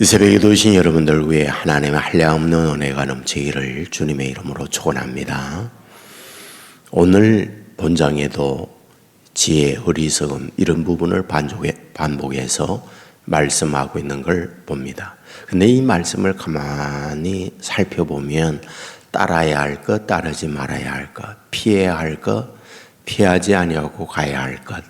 이 새벽에 도우신 여러분들 위해 하나님의 한량없는 은혜가 넘치기를 주님의 이름으로 축원합니다. 오늘 본장에도 지혜, 어리석음 이런 부분을 반복해서 말씀하고 있는 걸 봅니다. 근데 이 말씀을 가만히 살펴보면 따라야 할 것, 따르지 말아야 할 것, 피해야 할 것, 피하지 아니하고 가야 할 것,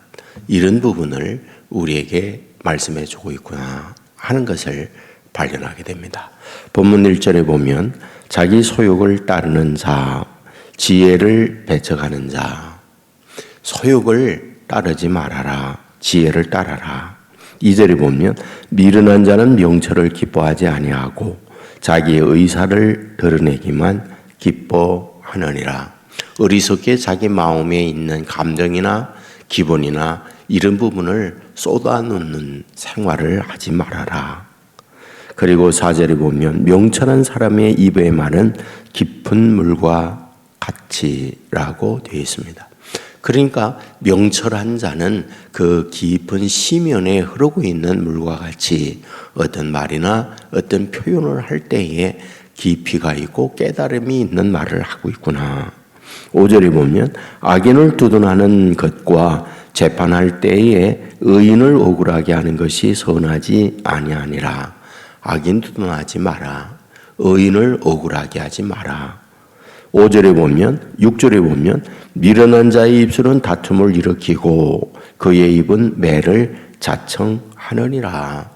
이런 부분을 우리에게 말씀해 주고 있구나 하는 것을 발견하게 됩니다. 본문 1절에 보면 자기 소욕을 따르는 자, 지혜를 배척하는 자, 소욕을 따르지 말아라, 지혜를 따라라. 2절에 보면 미련한 자는 명철을 기뻐하지 아니하고 자기의 의사를 드러내기만 기뻐하느니라. 어리석게 자기 마음에 있는 감정이나 기분이나 이런 부분을 쏟아놓는 생활을 하지 말아라. 그리고 4절에 보면 명철한 사람의 입의 말은 깊은 물과 같이라고 되어 있습니다. 그러니까 명철한 자는 그 깊은 시면에 흐르고 있는 물과 같이 어떤 말이나 어떤 표현을 할 때에 깊이가 있고 깨달음이 있는 말을 하고 있구나. 5절에 보면 악인을 두둔하는 것과 재판할 때에 의인을 억울하게 하는 것이 선하지 아니하니라. 악인 두둔하지 마라. 의인을 억울하게 하지 마라. 5절에 보면 6절에 보면 미련한 자의 입술은 다툼을 일으키고 그의 입은 매를 자청하느니라.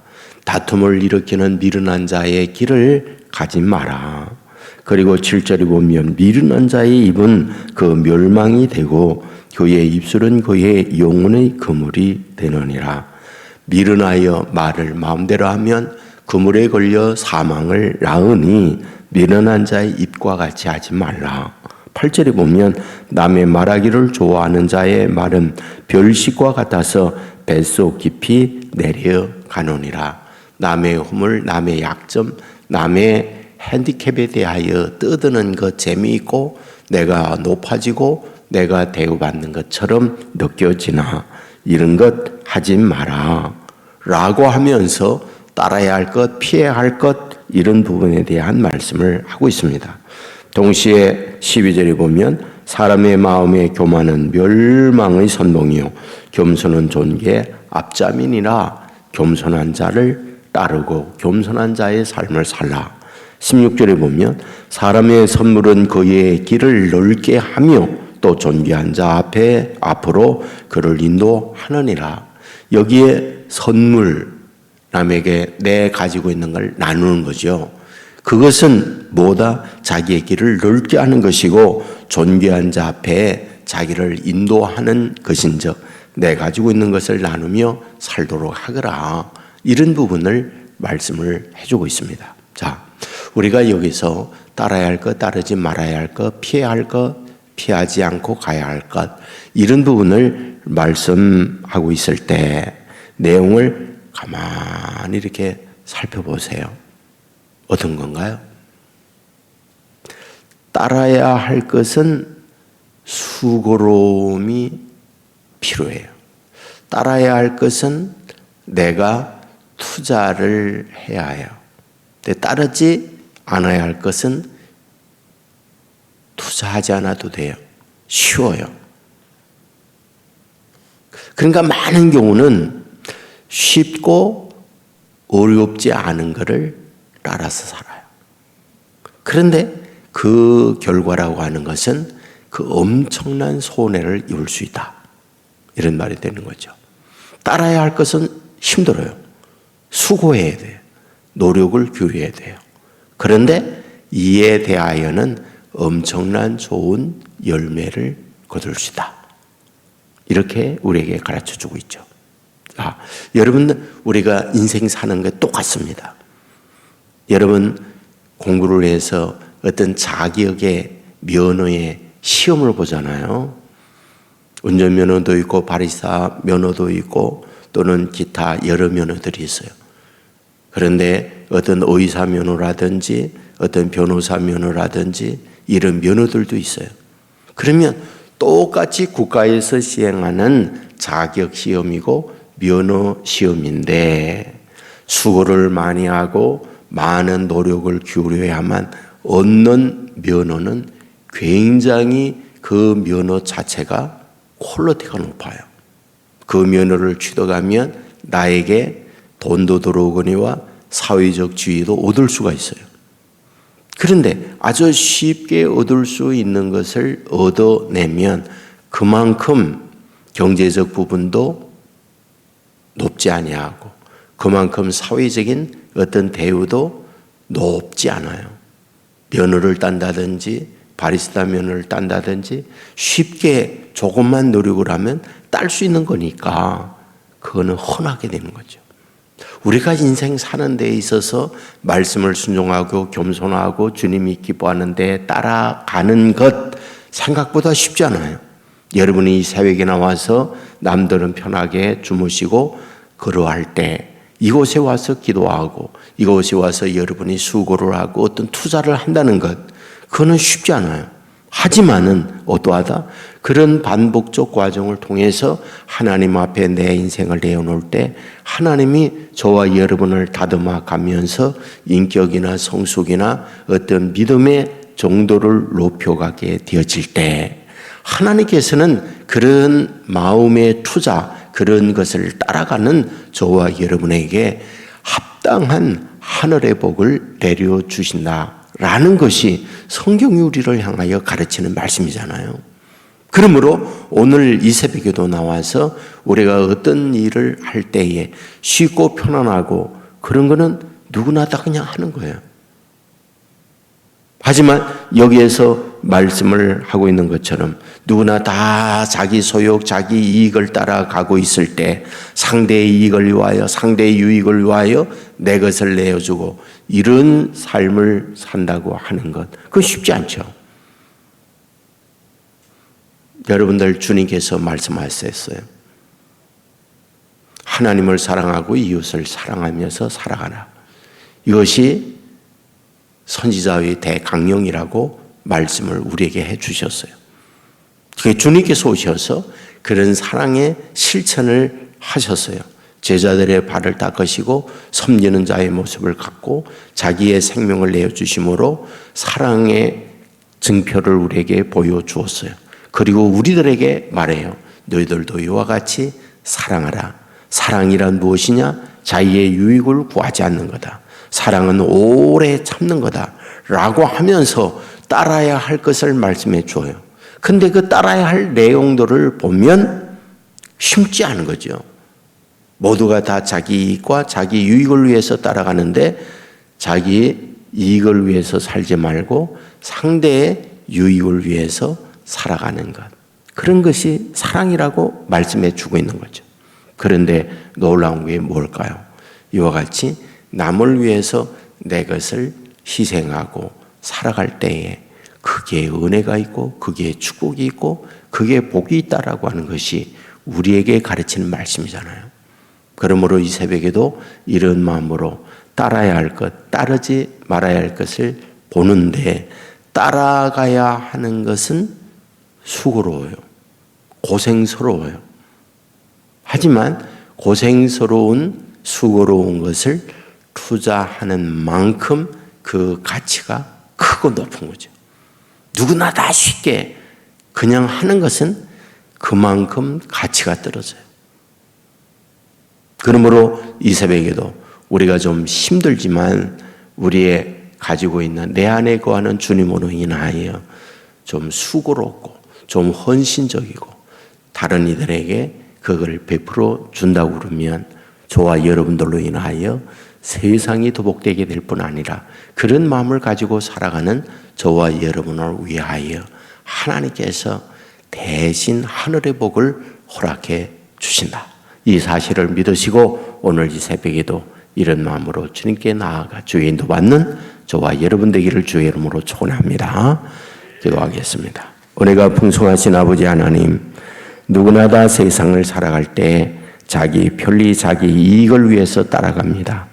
다툼을 일으키는 미련한 자의 길을 가지 마라. 그리고 7절에 보면 미련한 자의 입은 그 멸망이 되고 그의 입술은 그의 영혼의 그물이 되느니라. 미련하여 말을 마음대로 하면 그물에 걸려 사망을 낳으니 미련한 자의 입과 같이 하지 말라. 8절에 보면 남의 말하기를 좋아하는 자의 말은 별식과 같아서 뱃속 깊이 내려가느니라. 남의 허물, 남의 약점, 남의 핸디캡에 대하여 떠드는 것 재미있고 내가 높아지고 내가 대우받는 것처럼 느껴지나 이런 것 하지 마라 라고 하면서 따라야 할 것, 피해야 할 것 이런 부분에 대한 말씀을 하고 있습니다. 동시에 12절에 보면 사람의 마음의 교만은 멸망의 선봉이요 겸손은 존귀의 앞자민이라. 겸손한 자를 따르고 겸손한 자의 삶을 살라. 16절에 보면 사람의 선물은 그의 길을 넓게 하며 또 존귀한 자 앞으로 그를 인도하느니라. 여기에 선물, 남에게 내 가지고 있는 걸 나누는 거죠. 그것은 뭐다? 자기의 길을 넓게 하는 것이고 존귀한 자 앞에 자기를 인도하는 것인즉 내 가지고 있는 것을 나누며 살도록 하거라. 이런 부분을 말씀을 해주고 있습니다. 자, 우리가 여기서 따라야 할 것, 따르지 말아야 할 것, 피해야 할 것, 피하지 않고 가야 할 것 이런 부분을 말씀하고 있을 때 내용을 가만히 이렇게 살펴보세요. 어떤 건가요? 따라야 할 것은 수고로움이 필요해요. 따라야 할 것은 내가 투자를 해야 해요. 근데 따르지 않아야 할 것은 투자하지 않아도 돼요. 쉬워요. 그러니까 많은 경우는 쉽고 어렵지 않은 것을 따라서 살아요. 그런데 그 결과라고 하는 것은 그 엄청난 손해를 입을 수 있다. 이런 말이 되는 거죠. 따라야 할 것은 힘들어요. 수고해야 돼요. 노력을 기울여야 돼요. 그런데 이에 대하여는 엄청난 좋은 열매를 거둘 수 있다. 이렇게 우리에게 가르쳐주고 있죠. 여러분, 우리가 인생 사는 게 똑같습니다. 여러분, 공부를 해서 어떤 자격의 면허의 시험을 보잖아요. 운전면허도 있고 바리스타 면허도 있고 또는 기타 여러 면허들이 있어요. 그런데 어떤 의사 면허라든지 어떤 변호사 면허라든지 이런 면허들도 있어요. 그러면 똑같이 국가에서 시행하는 자격 시험이고 면허 시험인데 수고를 많이 하고 많은 노력을 기울여야만 얻는 면허는 굉장히 그 면허 자체가 퀄리티가 높아요. 그 면허를 취득하면 나에게 돈도 들어오거니와 사회적 지위도 얻을 수가 있어요. 그런데 아주 쉽게 얻을 수 있는 것을 얻어내면 그만큼 경제적 부분도 높지 아니하고 그만큼 사회적인 어떤 대우도 높지 않아요. 면허를 딴다든지 바리스타 면허를 딴다든지 쉽게 조금만 노력을 하면 딸 수 있는 거니까 그거는 흔하게 되는 거죠. 우리가 인생 사는 데 있어서 말씀을 순종하고 겸손하고 주님이 기뻐하는 데 따라가는 것 생각보다 쉽지 않아요. 여러분이 이 새벽에 나와서 남들은 편하게 주무시고 그러할 때 이곳에 와서 기도하고 이곳에 와서 여러분이 수고를 하고 어떤 투자를 한다는 것, 그거는 쉽지 않아요. 하지만은 어떠하다? 그런 반복적 과정을 통해서 하나님 앞에 내 인생을 내어놓을 때 하나님이 저와 여러분을 다듬어 가면서 인격이나 성숙이나 어떤 믿음의 정도를 높여가게 되어질 때 하나님께서는 그런 마음의 투자, 그런 것을 따라가는 저와 여러분에게 합당한 하늘의 복을 내려주신다라는 것이 성경이 우리를 향하여 가르치는 말씀이잖아요. 그러므로 오늘 이 새벽에도 나와서 우리가 어떤 일을 할 때에 쉽고 편안하고 그런 거는 누구나 다 그냥 하는 거예요. 하지만 여기에서 말씀을 하고 있는 것처럼 누구나 다 자기 소욕, 자기 이익을 따라가고 있을 때 상대의 이익을 위하여, 상대의 유익을 위하여 내 것을 내어주고 이런 삶을 산다고 하는 것, 그건 쉽지 않죠. 여러분들 주님께서 말씀하셨어요. 하나님을 사랑하고 이웃을 사랑하면서 살아가라. 이것이 선지자의 대강령이라고 말씀을 우리에게 해주셨어요. 주님께서 오셔서 그런 사랑의 실천을 하셨어요. 제자들의 발을 닦으시고 섬기는 자의 모습을 갖고 자기의 생명을 내어주심으로 사랑의 증표를 우리에게 보여주었어요. 그리고 우리들에게 말해요. 너희들도 이와 같이 사랑하라. 사랑이란 무엇이냐? 자기의 유익을 구하지 않는 거다. 사랑은 오래 참는 거다. 라고 하면서 따라야 할 것을 말씀해 줘요. 근데 그 따라야 할 내용들을 보면 쉽지 않은 거죠. 모두가 다 자기 이익과 자기 유익을 위해서 따라가는데 자기 이익을 위해서 살지 말고 상대의 유익을 위해서 살아가는 것. 그런 것이 사랑이라고 말씀해 주고 있는 거죠. 그런데 놀라운 게 뭘까요? 이와 같이 남을 위해서 내 것을 희생하고 살아갈 때에 그게 은혜가 있고 그게 축복이 있고 그게 복이 있다라고 하는 것이 우리에게 가르치는 말씀이잖아요. 그러므로 이 새벽에도 이런 마음으로 따라야 할 것, 따르지 말아야 할 것을 보는데 따라가야 하는 것은 수고로워요. 고생스러워요. 하지만 고생스러운 수고로운 것을 투자하는 만큼 그 가치가 크고 높은 거죠. 누구나 다 쉽게 그냥 하는 것은 그만큼 가치가 떨어져요. 그러므로 이 새벽에도 우리가 좀 힘들지만 우리의 가지고 있는 내 안에 거하는 주님으로 인하여 좀 수고롭고 좀 헌신적이고 다른 이들에게 그걸 베풀어 준다고 그러면 저와 여러분들로 인하여 세상이 도복되게 될 뿐 아니라 그런 마음을 가지고 살아가는 저와 여러분을 위하여 하나님께서 대신 하늘의 복을 허락해 주신다. 이 사실을 믿으시고 오늘 이 새벽에도 이런 마음으로 주님께 나아가 주의 인도받는 저와 여러분 되기를 주의 이름으로 축원합니다. 기도하겠습니다. 은혜가 풍성하신 아버지 하나님, 누구나 다 세상을 살아갈 때 자기 편리, 자기 이익을 위해서 따라갑니다.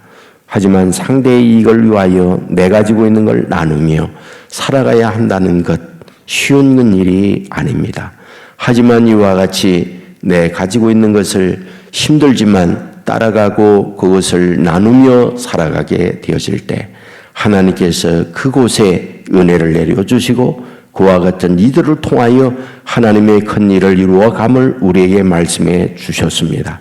하지만 상대의 이익을 위하여 내 가지고 있는 걸 나누며 살아가야 한다는 것 쉬운 일이 아닙니다. 하지만 이와 같이 내 가지고 있는 것을 힘들지만 따라가고 그것을 나누며 살아가게 되어질 때 하나님께서 그곳에 은혜를 내려주시고 그와 같은 이들을 통하여 하나님의 큰 일을 이루어감을 우리에게 말씀해 주셨습니다.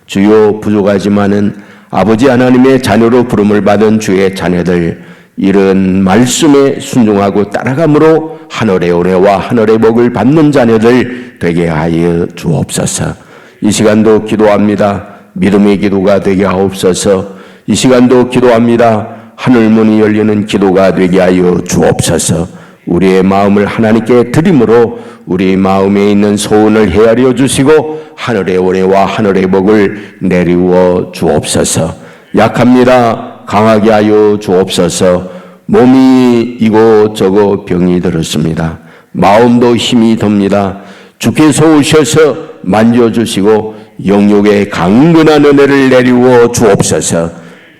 주요 부족하지만은 아버지 하나님의 자녀로 부름을 받은 주의 자녀들, 이런 말씀에 순종하고 따라감으로 하늘의 은혜와 하늘의 복을 받는 자녀들 되게 하여 주옵소서. 이 시간도 기도합니다. 믿음의 기도가 되게 하옵소서. 이 시간도 기도합니다. 하늘문이 열리는 기도가 되게 하여 주옵소서. 우리의 마음을 하나님께 드림으로 우리 마음에 있는 소원을 헤아려 주시고 하늘의 은혜와 하늘의 복을 내리워 주옵소서. 약합니다. 강하게 하여 주옵소서. 몸이 이곳저곳 병이 들었습니다. 마음도 힘이 듭니다. 주께서 오셔서 만져주시고 영육의 강건한 은혜를 내리워 주옵소서.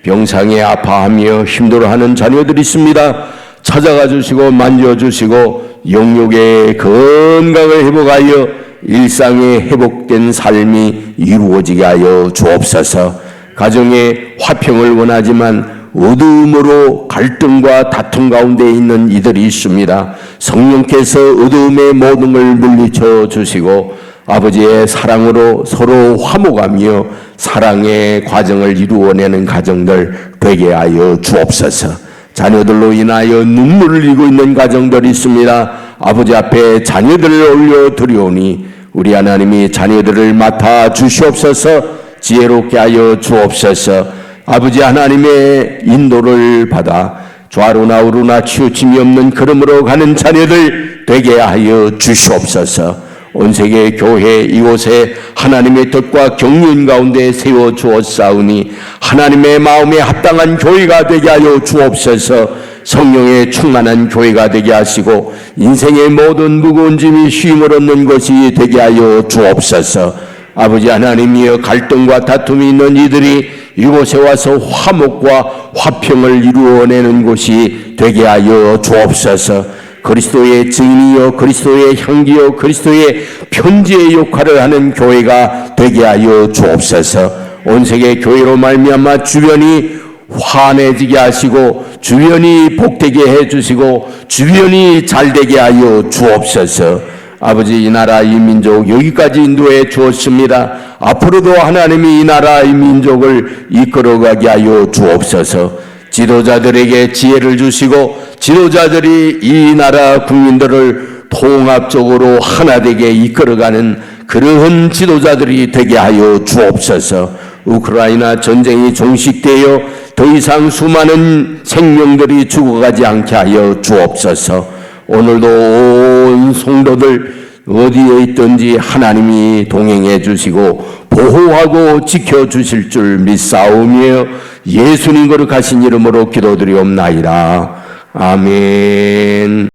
병상에 아파하며 힘들어하는 자녀들이 있습니다. 찾아가 주시고 만져주시고 영육의 건강을 회복하여 일상의 회복된 삶이 이루어지게 하여 주옵소서. 가정에 화평을 원하지만 어두움으로 갈등과 다툼 가운데 있는 이들이 있습니다. 성령께서 어두움의 모든 걸 물리쳐 주시고 아버지의 사랑으로 서로 화목하며 사랑의 과정을 이루어내는 가정들 되게 하여 주옵소서. 자녀들로 인하여 눈물을 흘리고 있는 가정들이 있습니다. 아버지 앞에 자녀들을 올려드리오니 우리 하나님이 자녀들을 맡아 주시옵소서. 지혜롭게 하여 주옵소서. 아버지 하나님의 인도를 받아 좌로나 우로나 치우침이 없는 걸음으로 가는 자녀들 되게 하여 주시옵소서. 온 세계 교회 이곳에 하나님의 뜻과 경륜 가운데 세워 주었사오니 하나님의 마음에 합당한 교회가 되게 하여 주옵소서. 성령의 충만한 교회가 되게 하시고 인생의 모든 무거운 짐이 쉼을 얻는 것이 되게 하여 주옵소서. 아버지 하나님이여, 갈등과 다툼이 있는 이들이 이곳에 와서 화목과 화평을 이루어내는 곳이 되게 하여 주옵소서. 그리스도의 증인이여, 그리스도의 향기여, 그리스도의 편지의 역할을 하는 교회가 되게 하여 주옵소서. 온 세계 교회로 말미암아 주변이 환해지게 하시고 주변이 복되게 해주시고 주변이 잘되게 하여 주옵소서. 아버지, 이 나라 이 민족 여기까지 인도해 주었습니다. 앞으로도 하나님이 이 나라 이 민족을 이끌어가게 하여 주옵소서. 지도자들에게 지혜를 주시고 지도자들이 이 나라 국민들을 통합적으로 하나 되게 이끌어가는 그러한 지도자들이 되게 하여 주옵소서. 우크라이나 전쟁이 종식되어 더 이상 수많은 생명들이 죽어가지 않게 하여 주옵소서. 오늘도 온 성도들 어디에 있든지 하나님이 동행해 주시고 보호하고 지켜주실 줄 믿사오며 예수님 거룩하신 이름으로 기도드리옵나이다. 아멘.